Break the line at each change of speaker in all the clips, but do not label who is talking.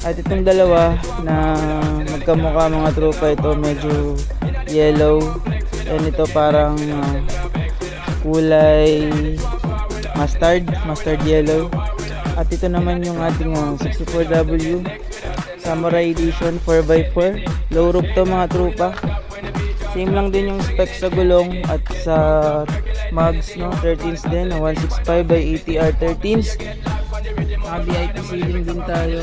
At itong dalawa na magkamukha mga tropa, ito medyo yellow. And ito parang kulay mustard yellow. At ito naman yung ating 64W Samurai Edition 4x4. Low roof to mga tropa. Same lang din yung specs sa gulong at sa mugs, no? 13s din, 165 by ATR 13s. Mga VIP ceiling din tayo.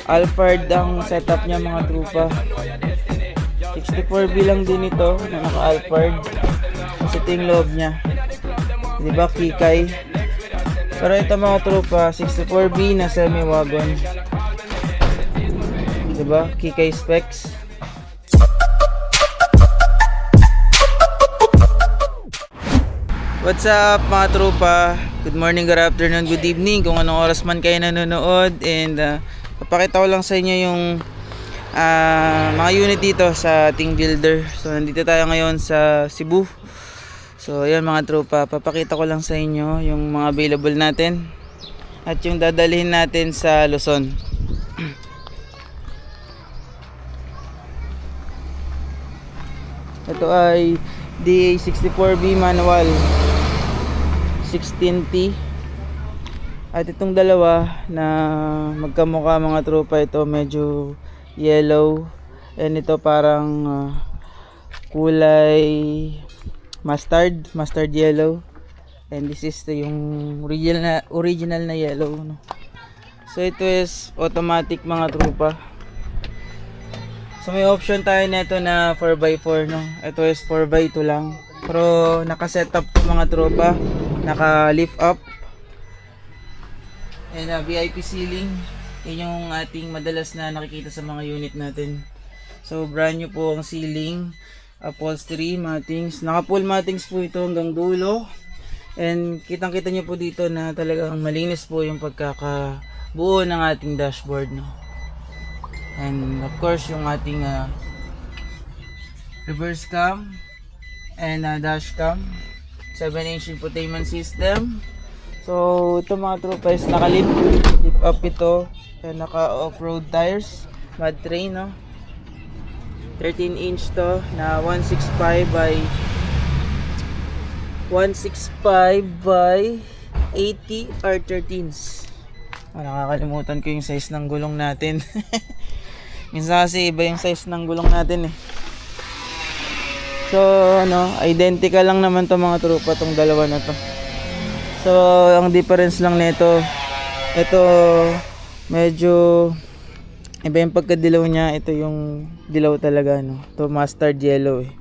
Alphard ang setup niya mga tropa. 64B lang din ito na naka-Alphard. Kasi ito yung loob niya. Diba, Kikay? Pero ito mga tropa, 64B na semi-wagon. Diba, Kikay specs. What's up mga tropa? Good morning, good afternoon, good evening kung anong oras man kayo nanonood. And papakita ko lang sa inyo yung mga unit dito sa ating builder. So nandito tayo ngayon sa Cebu. So ayan mga tropa, papakita ko lang sa inyo yung mga available natin at yung dadalhin natin sa Luzon. Ito ay DA64B manual 16T. At itong dalawa na magkamukha mga tropa, ito medyo yellow. And ito parang kulay mustard yellow. And this is yung original na yellow, no? So ito is automatic mga tropa. So may option tayo nito na 4x4, no? Ito is 4x2 lang. Pero naka-setup mga tropa, naka-lift up. And VIP ceiling. Yan yung ating madalas na nakikita sa mga unit natin. So brand new po ang ceiling, upholstery, mattings. Naka-full mattings po ito hanggang dulo. And kitang-kita nyo po dito na talagang malinis po yung pagkakabuo ng ating dashboard, no? And of course yung ating reverse cam and dash cam, 7-inch infotainment system. So ito mga tropa is naka-lift up ito, and naka off-road tires, mud train, no? 13-inch to na 165 by 80 R13s. Nakakalimutan ko yung size ng gulong natin. Minsan kasi iba yung size ng gulong natin eh. So identical lang naman to mga tropa, tong dalawa na to. So ang difference lang nito, ito medyo iba yung pagkadilaw niya. Ito yung dilaw talaga, no? Ito mustard yellow eh.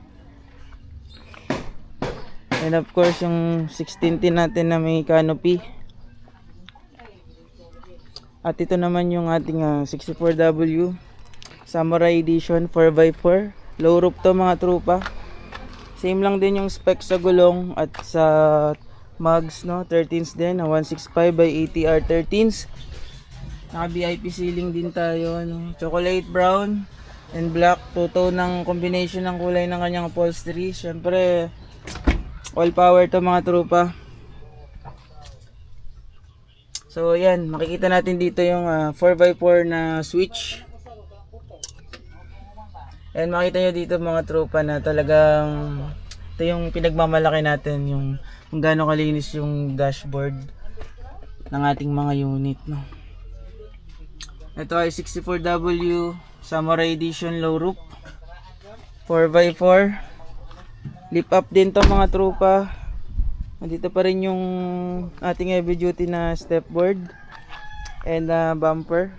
And of course yung 16T natin na may canopy. At ito naman yung ating 64W Samurai Edition 4x4. Low roof to mga tropa. Same lang din yung specs sa gulong at sa mugs, no? 13s din, 165 by ATR 13s. Naka VIP ceiling din tayo, no? Chocolate brown and black. Two-tone ng combination ng kulay ng kanyang upholstery. Syempre all power to mga tropa. So yan, makikita natin dito yung 4x4 na switch. And makita nyo dito mga tropa na talagang ito yung pinagmamalaki natin, yung kung gaano kalinis yung dashboard ng ating mga unit, no? Ito ay 64W Samurai Edition low roof 4x4. Lift up din to mga tropa. Dito pa rin yung ating heavy duty na stepboard and bumper.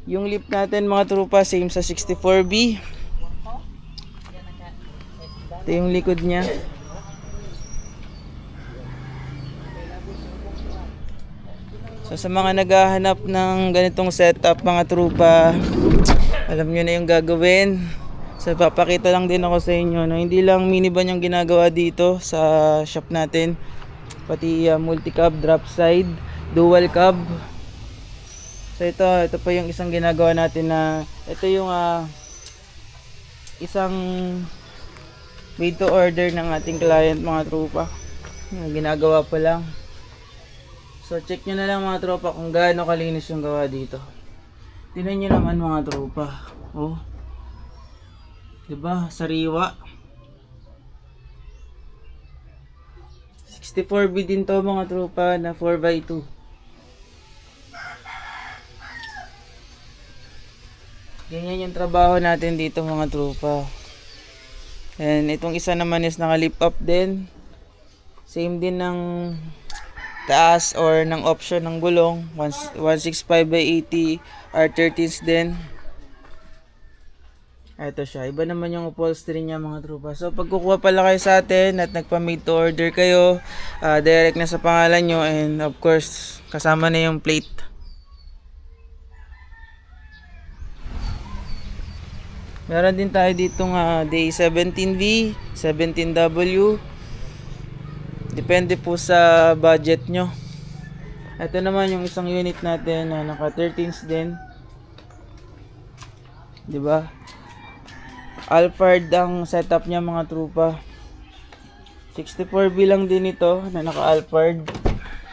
Yung lift natin mga tropa same sa 64B. Ito yung likod niya. So sa mga naghahanap ng ganitong setup mga tropa, alam nyo na yung gagawin. So papakita lang din ako sa inyo, no? Hindi lang minivan yung ginagawa dito sa shop natin, pati multi-cab, drop side, dual cab. So ito pa yung isang ginagawa natin na ito yung isang made to order ng ating client mga tropa. Ginagawa pa lang. So check nyo na lang mga tropa kung gaano kalinis yung gawa dito. Tingnan nyo naman mga tropa. Oh. Diba? Sariwa. 64B din to mga tropa na 4x2. Ganyan yung trabaho natin dito mga tropa. And itong isa naman is naka lift up din. Same din ng taas or ng option ng gulong. 165/80 R13s din. Ito siya. Iba naman yung upholstery niya mga tropa. So pag kukuha pala kayo sa atin at nagpa-made to order kayo, direct na sa pangalan nyo and of course kasama na yung plate. Meron din tayo ditong day 17V, 17W. Depende po sa budget nyo. Ito naman yung isang unit natin na naka 13s din. 'Di ba? Alphard ang setup niya mga tropa. 64B lang din ito na naka Alphard.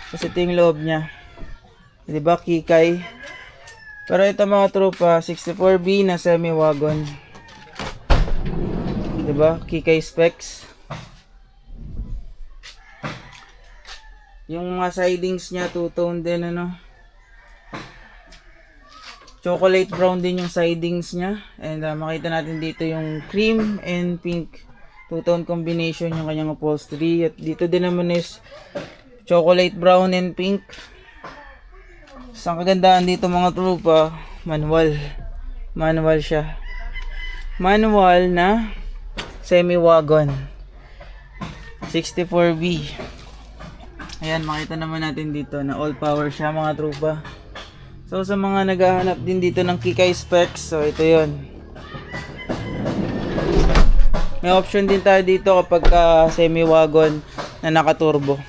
Kasi ito yung loob niya. 'Di ba? Kikay. Pero ito mga tropa, 64B na semi-wagon. 'Di ba? Kikay specs. Yung mga sidings niya two-tone din ano. Chocolate brown din yung sidings niya. And makita natin dito yung cream and pink two-tone combination yung kanyang upholstery. At dito din naman is chocolate brown and pink. Isang kagandaan dito mga tropa, manual. Manual siya. Manual na semi-wagon. 64B. Ayan, makita naman natin dito na all power siya mga tropa. So sa mga naghahanap din dito ng Kikay specs, so ito yon. May option din tayo dito kapag semi-wagon na naka-turbo.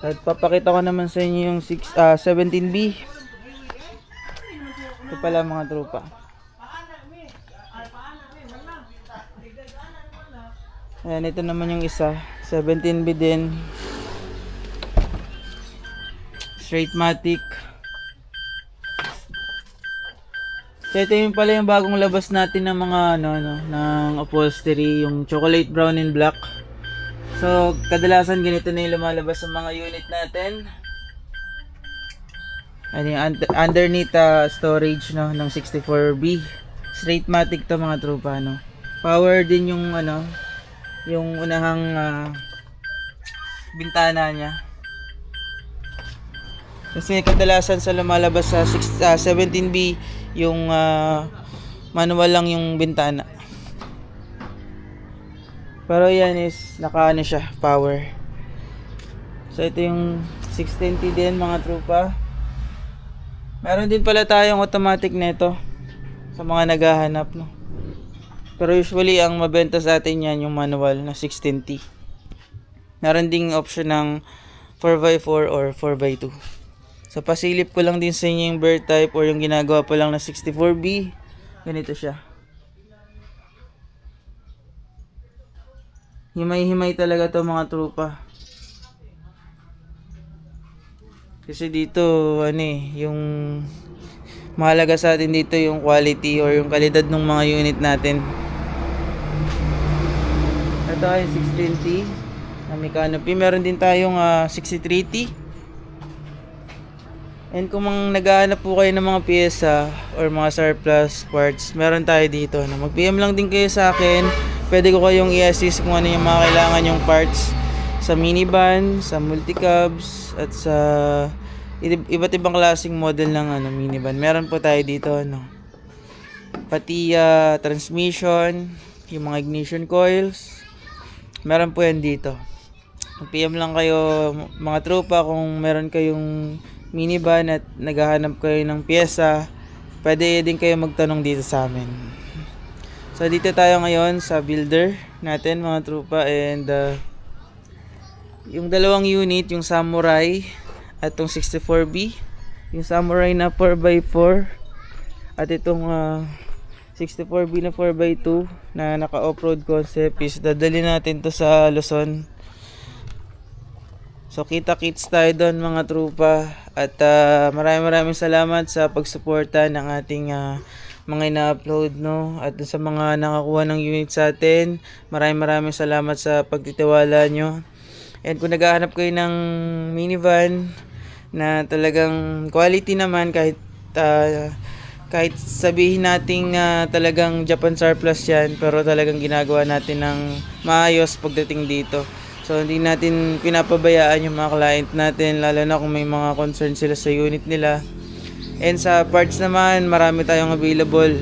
At papakita ko naman sa inyo yung 17B. Ito pala mga tropa. Ayan, ito naman yung isa. 17B din. Straight matic. So ito yung pala yung bagong labas natin ng mga ng upholstery, yung chocolate brown and black. So kadalasan ganito na yung lumalabas sa mga unit natin. Ano yung underneath storage ng 64B. Straight matic to mga tropa no. Power din yung yung unahang bintana niya. Kasi kadalasan sa lumalabas sa 17B yung manual lang yung bintana. Pero yan is naka siya, power. So ito yung 610T din mga tropa. Meron din pala tayong automatic nito sa mga naghahanap no. Pero usually ang mabenta sa atin yan yung manual na 16T. Meron ding option ng 4x4 or 4x2. So pasilip ko lang din sa inyo yung bird type or yung ginagawa pa lang na 64B. Ganito siya. Himay-himay talaga to mga tropa. Kasi dito yung mahalaga sa atin dito yung quality or yung kalidad ng mga unit natin. Ito ay 620 na may canopy. Meron din tayong 63T. And kung naghahanap po kayo ng mga pyesa or mga surplus parts, meron tayo dito. Mag-PM lang din kayo sa akin. Pwede ko kayong i-assist kung ano yung mga kailangan yung parts sa minivan, sa multicabs, at sa iba't ibang klaseng model ng minivan. Meron po tayo dito pati transmission, yung mga ignition coils. Meron po yan dito. PM lang kayo mga tropa kung meron kayong minivan at naghahanap kayo ng pyesa. Pwede din kayo magtanong dito sa amin. So dito tayo ngayon sa builder natin mga tropa, and yung dalawang unit, yung Samurai at itong 64B. Yung Samurai na 4x4 at itong 64B na 4x2 na naka off-road concept is dadali natin to sa Luzon. So kita-kits tayo doon mga trupa. At maraming salamat sa pagsuporta ng ating mga ina-upload, no? At sa mga nakakuha ng unit sa atin, maraming salamat sa pagtitiwala nyo. And kung naghahanap kayo ng minivan na talagang quality naman, kahit sabihin nating talagang Japan surplus yan, pero talagang ginagawa natin ng maayos pagdating dito. So hindi natin pinapabayaan yung mga client natin, lalo na kung may mga concern sila sa unit nila. And sa parts naman, marami tayong available.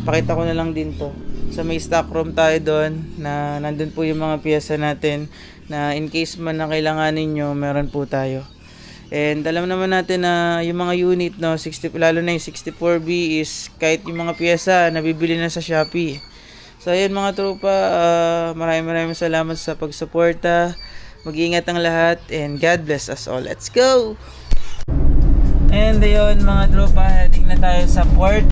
Pakita ko na lang din to. So may stock room tayo doon na nandun po yung mga piyesa natin na in case man na kailanganin nyo, meron po tayo. And alam naman natin na yung mga unit, no, lalo na yung 64B is kahit yung mga piyesa nabibili na sa Shopee. So ayun mga tropa, maraming salamat sa pagsuporta. Mag-iingat ang lahat and God bless us all. Let's go! And ayun mga tropa, heading na tayo sa port.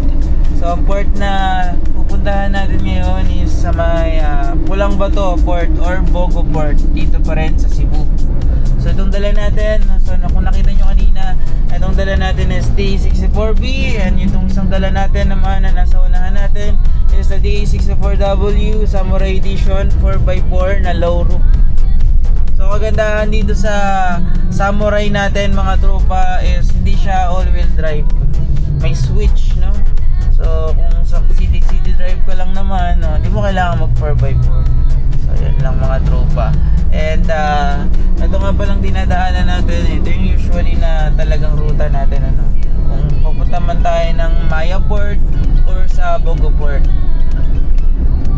So ang port na pupuntahan natin ngayon is sa may Pulang Bato Port or Bogo Port, dito pa rin sa Cebu. So itong dala natin, so kung nakita nyo kanina, itong dala natin is DA64B, and itong isang dala natin naman na nasa unahan natin is the DA64W Samurai Edition 4x4 na low roof. So kagandahan dito sa Samurai natin mga tropa is hindi siya all-wheel drive. May switch, no? So kung sa city drive ka lang naman, no, hindi mo kailangan mag 4x4. So yan lang mga tropa. And ito nga palang dinadaanan natin, ito yung usually na talagang ruta natin, ano, kung pupunta man tayo ng Maya Port or sa Bogo Port.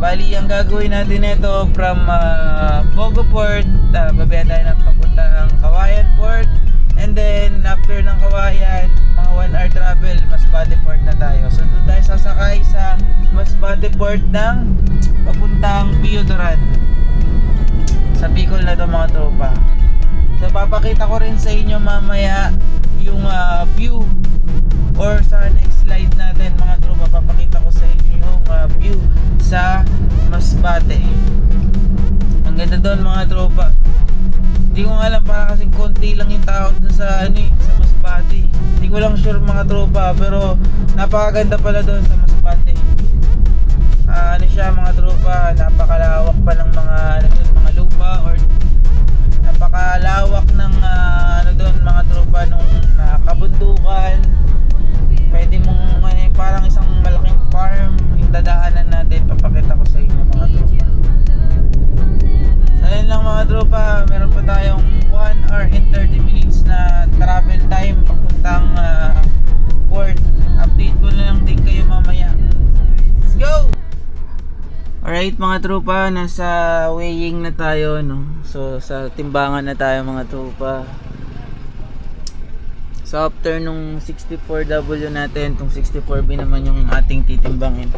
Bali ang gagawin natin ito from Bogo Port, babayan tayo ng papuntang Kawayan Port, and then after ng Kawayan, mga 1 hour travel, Masbate Port na tayo. So doon tayo sasakay sa Masbate Port ng papuntang Piodoran. Sa Bicol na to mga tropa. So papakita ko rin sa inyo mamaya yung view, or sa next slide natin mga tropa, papakita ko sa inyo yung view sa Masbate. Ang ganda doon mga tropa. Hindi ko alam, para kasing konti lang yung tao doon sa sa Masbate. Hindi ko lang sure mga tropa, pero napakaganda pala doon sa Masbate. Siya mga tropa, napakalawak pa ng mga lupa, or napakalawak ng doon mga tropa nung kabundukan. Pwede mong parang isang malaking farm yung dadaanan natin. Papakita ko sa inyo mga tropa. So yun lang mga tropa, meron pa tayong 1 hour and 30 minutes na travel time papuntang port. Update ko na lang din kayo mamaya. Let's go! Alright mga tropa, nasa weighing na tayo, no? So sa timbangan na tayo mga tropa. So after nung 64W natin, itong 64B naman yung ating titimbangin.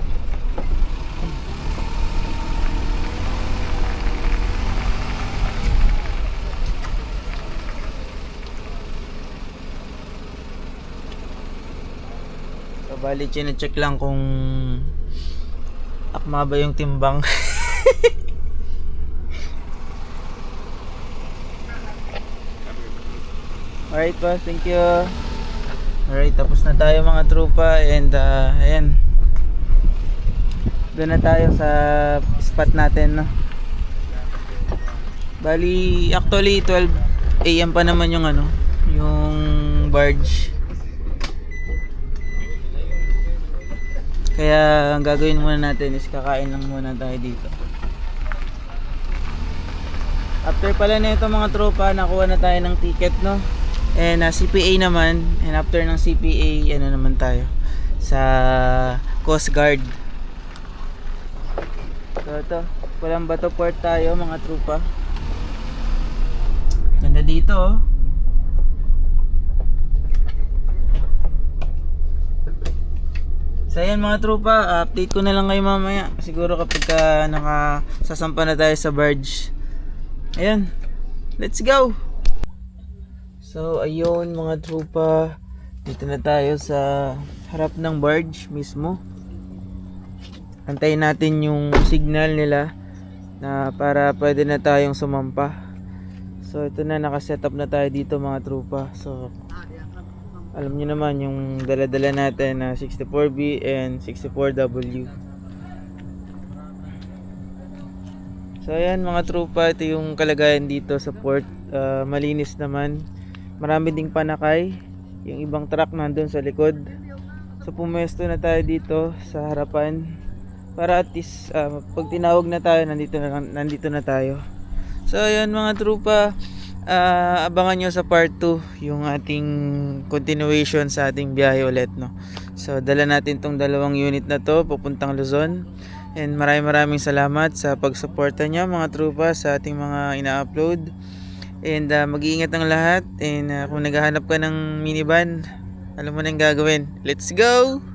So bali chine-check lang kung akma ba yung timbang. Alright boss, thank you. Alright, tapos na tayo mga tropa. And ayan, doon na tayo sa spot natin, no? Bali actually 12 AM pa naman yung yung barge. Kaya ang gagawin muna natin is kakain lang muna tayo dito. After pala nito mga tropa, nakuha na tayo ng ticket, no? And CPA naman. And after ng CPA, naman tayo sa Coast Guard. So ito, Pulang Bato Port tayo mga tropa. Ganda dito, oh. So ayan mga tropa, update ko na lang kayo mamaya. Siguro kapag nakasasampa na tayo sa barge. Ayan, let's go! So ayun mga tropa, dito na tayo sa harap ng barge mismo. Antayin natin yung signal nila na para pwede na tayong sumampa. So ito na, nakaset up na tayo dito mga tropa. So alam niyo naman yung dala-dala natin na 64B and 64W. So ayan mga tropa, ito yung kalagayan dito sa port. Malinis naman. Marami ding panakay. Yung ibang truck nandun sa likod. So pumesto na tayo dito sa harapan para at least pag tinawag na tayo, nandito na tayo. So ayan mga tropa, abangan nyo sa part 2 yung ating continuation sa ating biyahe ulit, no. So dala natin tong dalawang unit na to papuntang Luzon. And maraming salamat sa pagsuporta nyo mga tropa sa ating mga ina-upload. And mag-iingat ang lahat. And kung naghahanap ka ng minivan, alam mo na yung gagawin. Let's go!